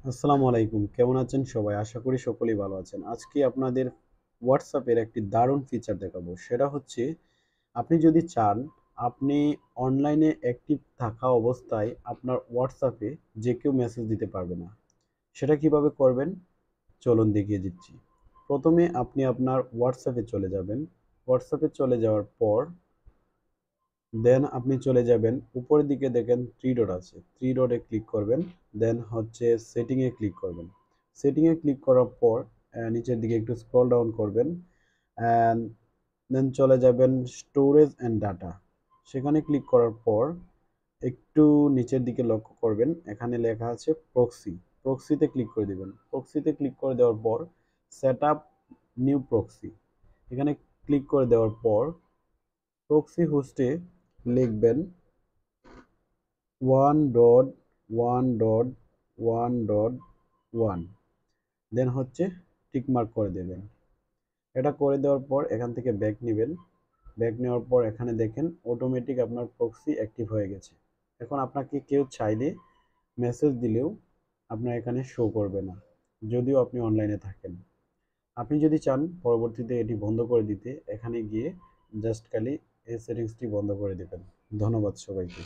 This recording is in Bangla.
আসসালামু আলাইকুম। কেমন আছেন সবাই? আশা করি সকলেই ভালো আছেন। আজকে আপনাদের WhatsApp এর একটি দারুণ ফিচার দেখাবো। সেটা হচ্ছে আপনি যদি চান আপনি অনলাইনে অ্যাক্টিভ থাকা অবস্থায় আপনার WhatsApp এ যে কেউ মেসেজ দিতে পারবে না। সেটা কিভাবে করবেন? চলুন দেখিয়ে দিচ্ছি। প্রথমে আপনি আপনার WhatsApp এ চলে যাবেন। WhatsApp এ চলে যাওয়ার পর দেন আপনি চলে যাবেন উপরের দিকে দেখেন 3 ডট আছে। 3 ডটে ক্লিক করবেন। দেন হচ্ছে সেটিং এ ক্লিক করবেন। সেটিং এ ক্লিক করার পর নিচের দিকে একটু স্ক্রল ডাউন করবেন অ্যান্ড দেন চলে যাবেন স্টোরেজ অ্যান্ড ডাটা। সেখানে ক্লিক করার পর একটু নিচের দিকে লক্ষ্য করবেন এখানে লেখা আছে প্রক্সি। প্রক্সিতে ক্লিক করে দিবেন। প্রক্সিতে ক্লিক করে দেওয়ার পর সেটআপ নিউ প্রক্সি এখানে ক্লিক করে দেওয়ার পর প্রক্সি হোস্টে লিখবেন 1.1.1.1 দেন হচ্ছে টিক মার্ক করে দেবেন। এটা করে দেওয়ার পর এখান থেকে ব্যাক নেবেন। ব্যাক নেওয়ার পর এখানে দেখেন অটোমেটিক আপনার প্রক্সি অ্যাক্টিভ হয়ে গেছে। এখন আপনাকে কেউ চাইলে মেসেজ দিলেও আপনার এখানে শো করবে না, যদিও আপনি অনলাইনে থাকেন। আপনি যদি চান পরবর্তীতে এটি বন্ধ করে দিতে এখানে গিয়ে জাস্ট খালি এই সেটিংসটি বন্ধ করে দেবেন। ধন্যবাদ সবাইকে।